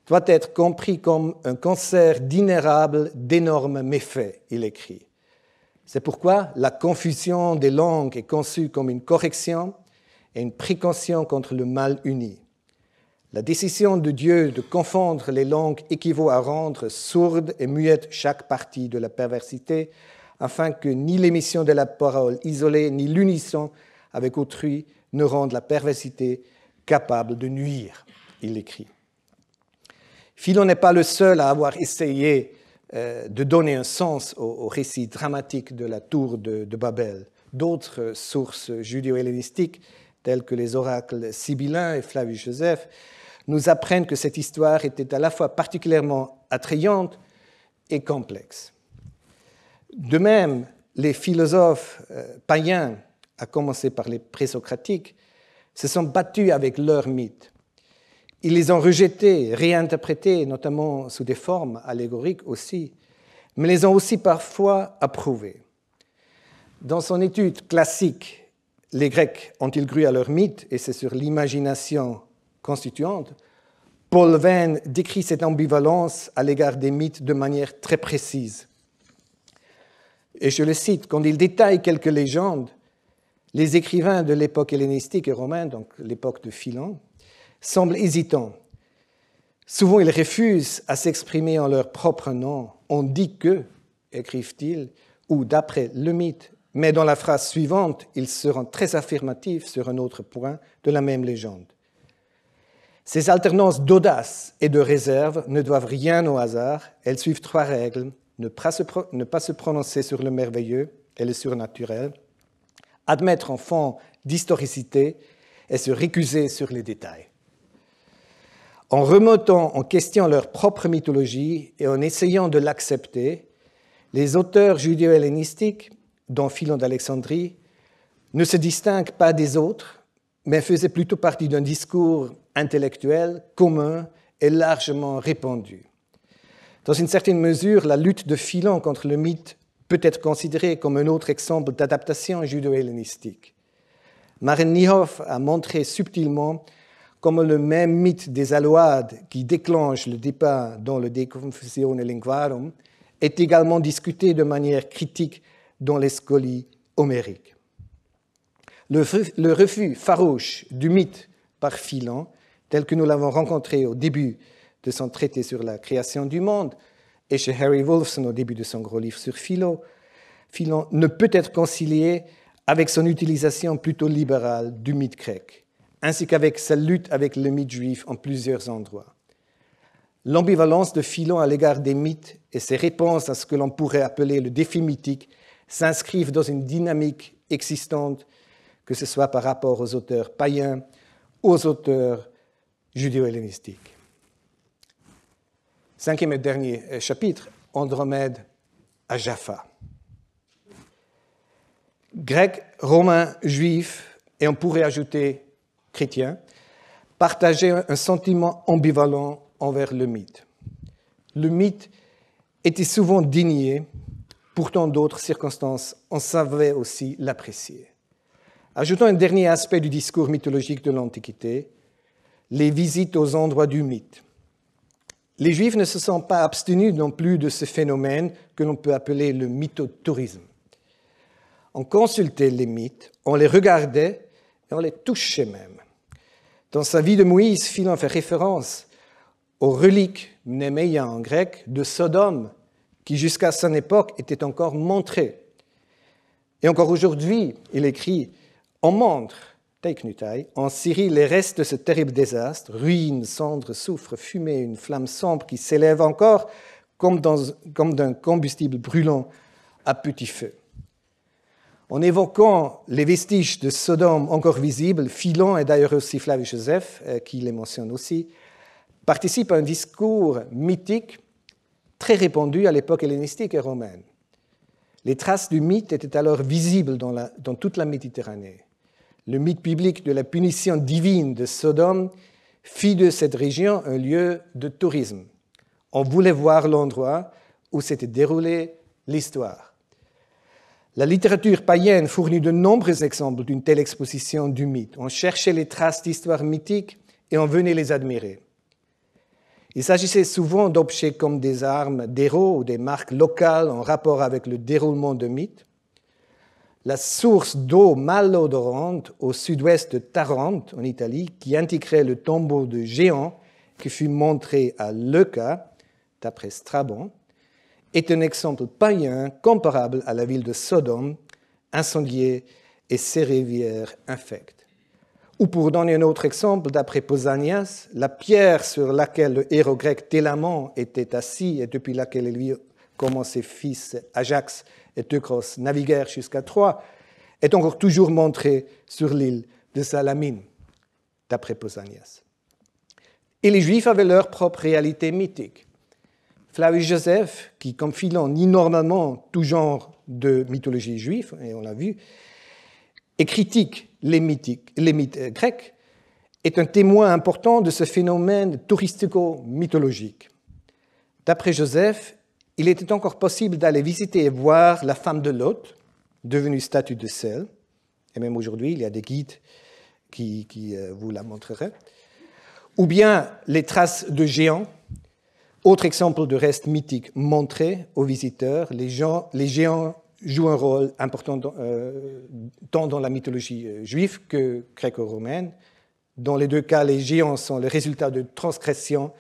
doit être compris comme un concert d'innérables, d'énormes méfaits, il écrit. C'est pourquoi la confusion des langues est conçue comme une correction et une précaution contre le mal uni. La décision de Dieu de confondre les langues équivaut à rendre sourde et muette chaque partie de la perversité, afin que ni l'émission de la parole isolée, ni l'unisson avec autrui ne rendent la perversité capable de nuire, il écrit. Philon n'est pas le seul à avoir essayé de donner un sens au récit dramatique de la tour de Babel. D'autres sources judéo-hellénistiques, telles que les oracles sibyllins et Flavius Joseph, nous apprennent que cette histoire était à la fois particulièrement attrayante et complexe. De même, les philosophes païens, à commencer par les présocratiques, se sont battus avec leurs mythes. Ils les ont rejetés, réinterprétés, notamment sous des formes allégoriques aussi, mais les ont aussi parfois approuvés. Dans son étude classique, les Grecs ont-ils cru à leurs mythes, et c'est sur l'imagination constituante, Paul Venn décrit cette ambivalence à l'égard des mythes de manière très précise. Et je le cite, quand il détaille quelques légendes, les écrivains de l'époque hellénistique et romaine, donc l'époque de Philon, semblent hésitants. Souvent, ils refusent à s'exprimer en leur propre nom. On dit que, écrivent-ils, ou d'après le mythe, mais dans la phrase suivante, ils seront très affirmatifs sur un autre point de la même légende. Ces alternances d'audace et de réserve ne doivent rien au hasard. Elles suivent 3 règles. Ne pas se prononcer sur le merveilleux et le surnaturel, admettre en fond d'historicité et se récuser sur les détails. En remettant en question leur propre mythologie et en essayant de l'accepter, les auteurs judéo-hellénistiques, dont Philon d'Alexandrie, ne se distinguent pas des autres, mais faisaient plutôt partie d'un discours intellectuel commun et largement répandu. Dans une certaine mesure, la lutte de Philon contre le mythe peut être considérée comme un autre exemple d'adaptation judéo-hellénistique. Maren Niehoff a montré subtilement comment le même mythe des Aleuades qui déclenche le débat dans le De Confusione Linguarum est également discuté de manière critique dans les scolies homériques. Le refus farouche du mythe par Philon, tel que nous l'avons rencontré au début de son traité sur la création du monde, et chez Harry Wolfson au début de son gros livre sur Philon, ne peut être concilié avec son utilisation plutôt libérale du mythe grec, ainsi qu'avec sa lutte avec le mythe juif en plusieurs endroits. L'ambivalence de Philon à l'égard des mythes et ses réponses à ce que l'on pourrait appeler le défi mythique s'inscrivent dans une dynamique existante, que ce soit par rapport aux auteurs païens ou aux auteurs judéo-hellénistiques. Cinquième et dernier chapitre, Andromède à Jaffa. Grecs, romains, juifs, et on pourrait ajouter chrétiens, partageaient un sentiment ambivalent envers le mythe. Le mythe était souvent dénié, pourtant d'autres circonstances, on savait aussi l'apprécier. Ajoutons un dernier aspect du discours mythologique de l'Antiquité, les visites aux endroits du mythe. Les Juifs ne se sont pas abstenus non plus de ce phénomène que l'on peut appeler le mythotourisme. On consultait les mythes, on les regardait et on les touchait même. Dans sa vie de Moïse, Philon fait référence aux reliques mnéméia en grec de Sodome, qui jusqu'à son époque étaient encore montrées. Et encore aujourd'hui, il écrit « On montre, teiknutai, en Syrie les restes de ce terrible désastre, ruines, cendres, soufre, fumée, une flamme sombre qui s'élève encore comme d'un combustible brûlant à petit feu. » En évoquant les vestiges de Sodome encore visibles, Philon, et d'ailleurs aussi Flavius Joseph, qui les mentionne aussi, participe à un discours mythique très répandu à l'époque hellénistique et romaine. Les traces du mythe étaient alors visibles dans toute la Méditerranée. Le mythe biblique de la punition divine de Sodome fit de cette région un lieu de tourisme. On voulait voir l'endroit où s'était déroulée l'histoire. La littérature païenne fournit de nombreux exemples d'une telle exposition du mythe. On cherchait les traces d'histoire mythique et on venait les admirer. Il s'agissait souvent d'objets comme des armes d'héros ou des marques locales en rapport avec le déroulement de mythes. La source d'eau malodorante au sud-ouest de Tarente, en Italie, qui intégrait le tombeau de géant qui fut montré à Leuca, d'après Strabon, est un exemple païen comparable à la ville de Sodome, incendiée et ses rivières infectes. Ou pour donner un autre exemple, d'après Pausanias, la pierre sur laquelle le héros grec Télamon était assis et depuis laquelle il vit comment ses fils Ajax et Teucros naviguèrent jusqu'à Troie, est encore toujours montrée sur l'île de Salamine, d'après Pausanias. Et les Juifs avaient leur propre réalité mythique. Flavius Joseph, qui, comme Philon, nie normalement tout genre de mythologie juive, et on l'a vu, et critique les mythes grecs, est un témoin important de ce phénomène touristico-mythologique. D'après Joseph, il était encore possible d'aller visiter et voir la femme de Lot, devenue statue de sel, et même aujourd'hui, il y a des guides qui vous la montreraient, ou bien les traces de géants. Autre exemple de reste mythique montré aux visiteurs, les géants jouent un rôle important tant dans la mythologie juive que gréco-romaine. Dans les deux cas, les géants sont le résultat de transgressions,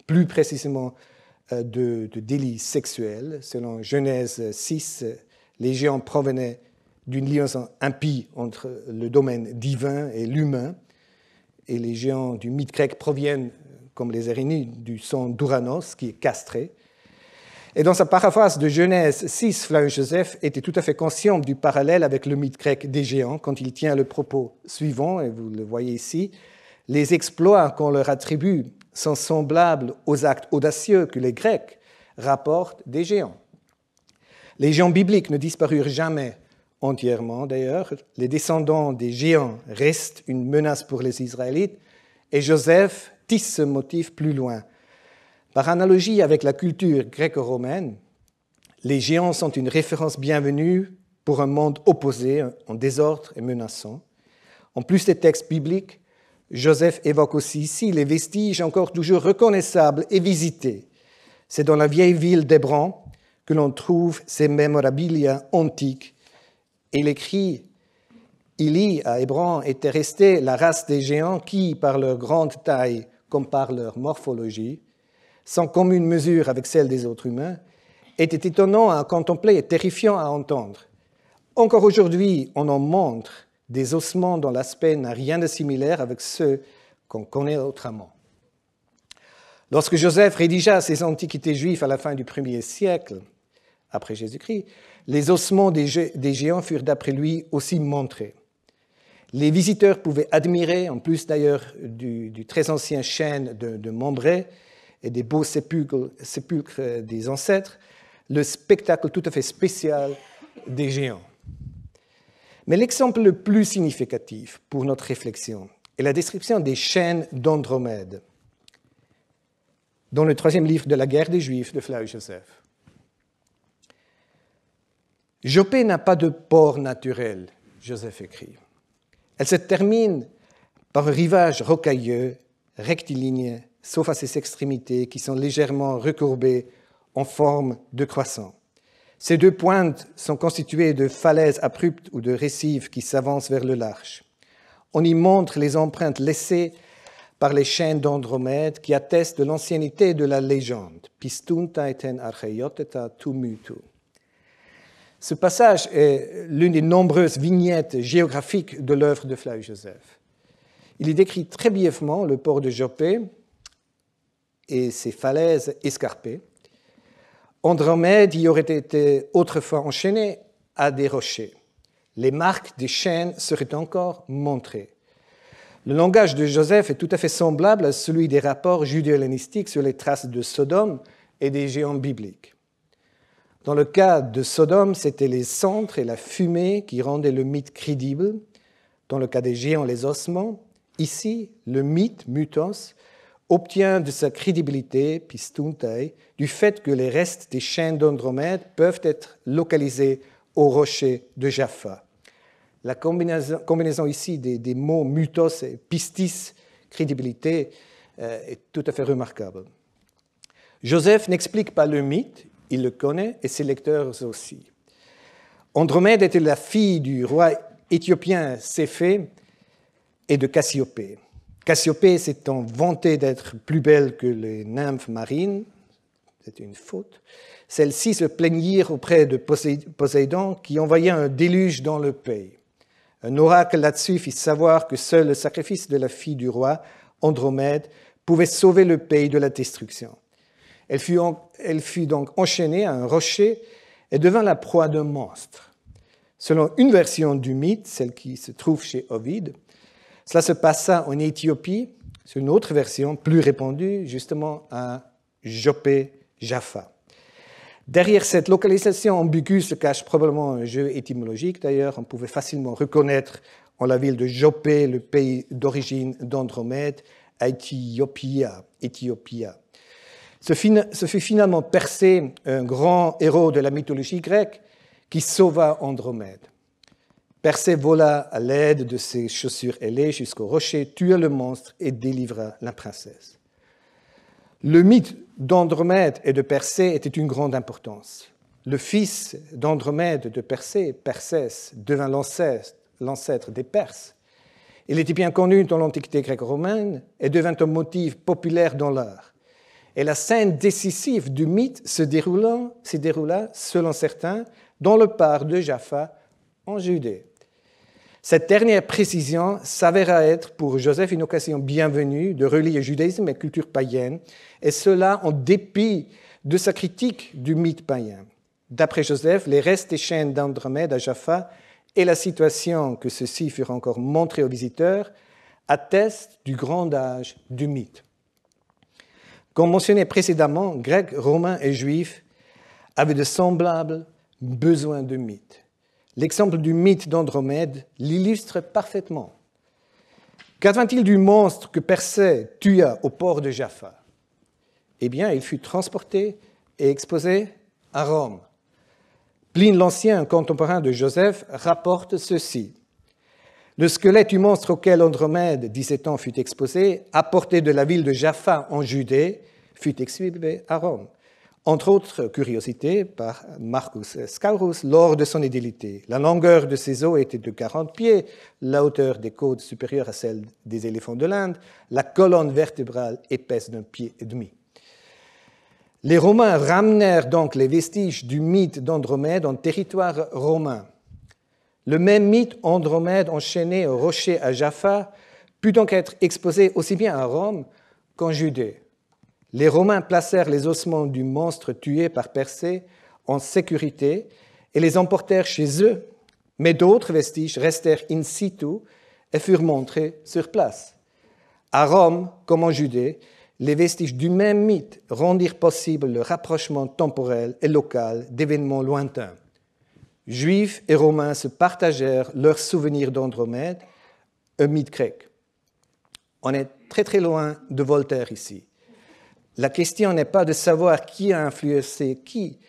plus précisément de délits sexuels. Selon Genèse 6, les géants provenaient d'une liaison impie entre le domaine divin et l'humain, et les géants du mythe grec proviennent, comme les Erinyes, du sang d'Ouranos, qui est castré. Et dans sa paraphrase de Genèse 6, Flavius Joseph était tout à fait conscient du parallèle avec le mythe grec des géants quand il tient le propos suivant, et vous le voyez ici, « Les exploits qu'on leur attribue sont semblables aux actes audacieux que les Grecs rapportent des géants. » Les géants bibliques ne disparurent jamais entièrement, d'ailleurs. Les descendants des géants restent une menace pour les Israélites, et Joseph tisse ce motif plus loin. Par analogie avec la culture gréco-romaine, les géants sont une référence bienvenue pour un monde opposé, en désordre et menaçant. En plus des textes bibliques, Joseph évoque aussi ici les vestiges encore toujours reconnaissables et visités. C'est dans la vieille ville d'Hébron que l'on trouve ces mémorabilia antiques. Et il écrit « Il y, à Hébron, était restée la race des géants qui, par leur grande taille comme par leur morphologie, sans commune mesure avec celle des autres humains, était étonnant à contempler et terrifiant à entendre. Encore aujourd'hui, on en montre des ossements dont l'aspect n'a rien de similaire avec ceux qu'on connaît autrement. » Lorsque Joseph rédigea ses antiquités juives à la fin du 1er siècle, après Jésus-Christ, les ossements des géants furent d'après lui aussi montrés. Les visiteurs pouvaient admirer, en plus d'ailleurs du très ancien chêne de Montbray et des beaux sépulcres des ancêtres, le spectacle tout à fait spécial des géants. Mais l'exemple le plus significatif pour notre réflexion est la description des chênes d'Andromède dans le 3e livre de la guerre des Juifs de Flavius Joseph. Joppé n'a pas de port naturel, Joseph écrit. Elle se termine par un rivage rocailleux, rectiligne, sauf à ses extrémités qui sont légèrement recourbées en forme de croissant. Ces deux pointes sont constituées de falaises abruptes ou de récifs qui s'avancent vers le large. On y montre les empreintes laissées par les chênes d'Andromède qui attestent de l'ancienneté de la légende. Pistuntaiten archeioteta tumutu. Ce passage est l'une des nombreuses vignettes géographiques de l'œuvre de Flavius Joseph. Il y décrit très brièvement le port de Joppé et ses falaises escarpées. Andromède y aurait été autrefois enchaîné à des rochers. Les marques des chênes seraient encore montrées. Le langage de Joseph est tout à fait semblable à celui des rapports judéo-hellénistiques sur les traces de Sodome et des géants bibliques. Dans le cas de Sodome, c'était les cendres et la fumée qui rendaient le mythe crédible. Dans le cas des géants, les ossements. Ici, le mythe, mythos, obtient de sa crédibilité, pistuntai, du fait que les restes des chênes d'Andromède peuvent être localisés au rocher de Jaffa. La combinaison ici des mots mythos et pistis, crédibilité, est tout à fait remarquable. Joseph n'explique pas le mythe, il le connaît et ses lecteurs aussi. Andromède était la fille du roi éthiopien Séphé et de Cassiopée. Cassiopée s'étant vantée d'être plus belle que les nymphes marines, c'était une faute, celles-ci se plaignirent auprès de Poséidon qui envoyait un déluge dans le pays. Un oracle là-dessus fit savoir que seul le sacrifice de la fille du roi, Andromède, pouvait sauver le pays de la destruction. Elle fut donc enchaînée à un rocher et devint la proie d'un monstre. Selon une version du mythe, celle qui se trouve chez Ovide, cela se passa en Éthiopie, c'est une autre version plus répandue, justement à Joppé, Jaffa. Derrière cette localisation ambiguë se cache probablement un jeu étymologique. D'ailleurs, on pouvait facilement reconnaître en la ville de Joppé le pays d'origine d'Andromède, Éthiopia. Ce fut finalement Persée, un grand héros de la mythologie grecque, qui sauva Andromède. Persée vola à l'aide de ses chaussures ailées jusqu'au rocher, tua le monstre et délivra la princesse. Le mythe d'Andromède et de Persée était d'une grande importance. Le fils d'Andromède de Persée, Persès, devint l'ancêtre des Perses. Il était bien connu dans l'Antiquité gréco-romaine et devint un motif populaire dans l'art. Et la scène décisive du mythe se déroula, selon certains, dans le parc de Jaffa, en Judée. Cette dernière précision s'avéra être pour Joseph une occasion bienvenue de relier judaïsme et culture païenne, et cela en dépit de sa critique du mythe païen. D'après Joseph, les restes des chaînes d'Andromède à Jaffa et la situation que ceux-ci furent encore montrés aux visiteurs attestent du grand âge du mythe. Comme mentionné précédemment, Grecs, Romains et Juifs avaient de semblables besoins de mythes. L'exemple du mythe d'Andromède l'illustre parfaitement. Qu'advint-il du monstre que Persée tua au port de Jaffa? Eh bien, il fut transporté et exposé à Rome. Pline l'Ancien, contemporain de Joseph, rapporte ceci. Le squelette du monstre auquel Andromède, 17 ans, fut exposé, apporté de la ville de Jaffa en Judée, fut exhibé à Rome. Entre autres curiosités, par Marcus Scaurus, lors de son édilité. La longueur de ses os était de 40 pieds, la hauteur des côtes supérieure à celle des éléphants de l'Inde, la colonne vertébrale épaisse d'1,5 pied. Les Romains ramenèrent donc les vestiges du mythe d'Andromède en territoire romain. Le même mythe, Andromède enchaîné au rocher à Jaffa, put donc être exposé aussi bien à Rome qu'en Judée. Les Romains placèrent les ossements du monstre tué par Persée en sécurité et les emportèrent chez eux, mais d'autres vestiges restèrent in situ et furent montrés sur place. À Rome, comme en Judée, les vestiges du même mythe rendirent possible le rapprochement temporel et local d'événements lointains. Juifs et Romains se partagèrent leurs souvenirs d'Andromède, un mythe grec. On est très très loin de Voltaire ici. La question n'est pas de savoir qui a influencé qui.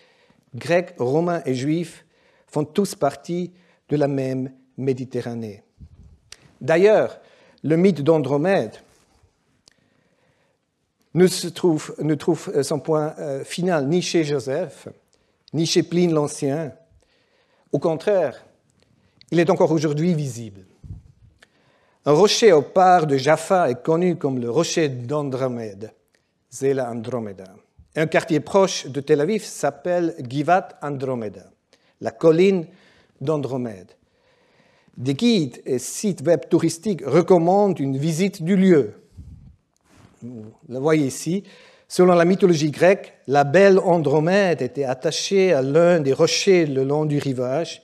Grecs, Romains et Juifs font tous partie de la même Méditerranée. D'ailleurs, le mythe d'Andromède ne trouve son point final ni chez Joseph, ni chez Pline l'Ancien. Au contraire, il est encore aujourd'hui visible. Un rocher au phare de Jaffa est connu comme le rocher d'Andromède, Zela Andromeda. Un quartier proche de Tel Aviv s'appelle Givat Andromeda, la colline d'Andromède. Des guides et sites web touristiques recommandent une visite du lieu. Vous la voyez ici. Selon la mythologie grecque, la belle Andromède était attachée à l'un des rochers le long du rivage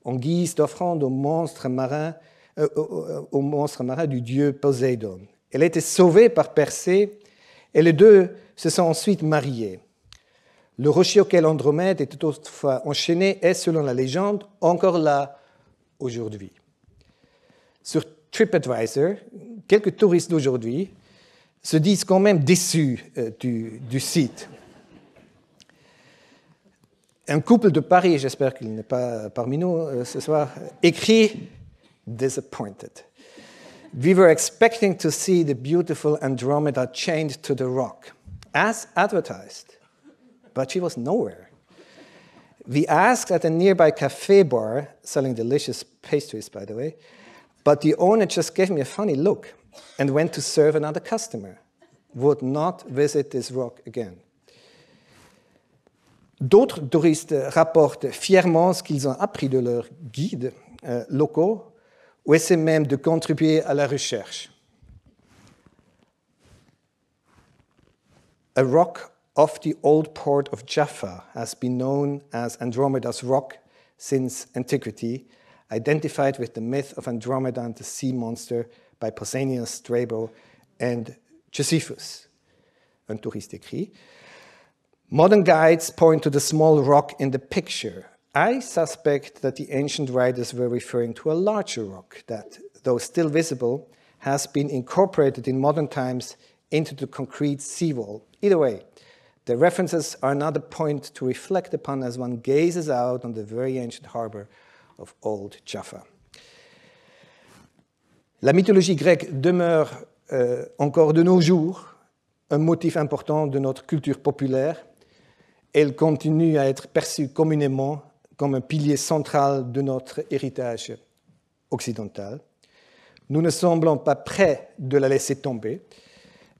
en guise d'offrande au monstre marin du dieu Poséidon. Elle a été sauvée par Persée et les deux se sont ensuite mariés. Le rocher auquel Andromède était autrefois enchaîné est, selon la légende, encore là aujourd'hui. Sur TripAdvisor, quelques touristes d'aujourd'hui se disent quand même déçus du site. Un couple de Paris, j'espère qu'il n'est pas parmi nous ce soir, écrit « Disappointed. We were expecting to see the beautiful Andromeda chained to the rock, as advertised, but she was nowhere. We asked at a nearby cafe bar, selling delicious pastries, by the way, but the owner just gave me a funny look and went to serve another customer. Would not visit this rock again. » D'autres touristes rapportent fièrement ce qu'ils ont appris de leurs guides locaux ou essaient même de contribuer à la recherche. A rock off the old port of Jaffa has been known as Andromeda's rock since antiquity, identified with the myth of Andromeda and the sea monster by Pausanias, Strabo and Josephus. Un touriste écrit. Modern guides point to the small rock in the picture. I suspect that the ancient writers were referring to a larger rock that, though still visible, has been incorporated in modern times into the concrete seawall. Either way, the references are another point to reflect upon as one gazes out on the very ancient harbor of Old Jaffa. La mythologie grecque demeure encore de nos jours un motif important de notre culture populaire. Elle continue à être perçue communément comme un pilier central de notre héritage occidental. Nous ne semblons pas prêts de la laisser tomber.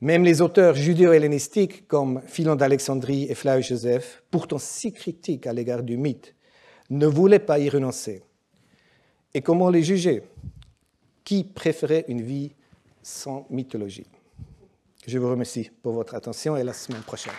Même les auteurs judéo-hellénistiques comme Philon d'Alexandrie et Flavius Joseph, pourtant si critiques à l'égard du mythe, ne voulaient pas y renoncer. Et comment les juger? Qui préférait une vie sans mythologie? Je vous remercie pour votre attention et à la semaine prochaine.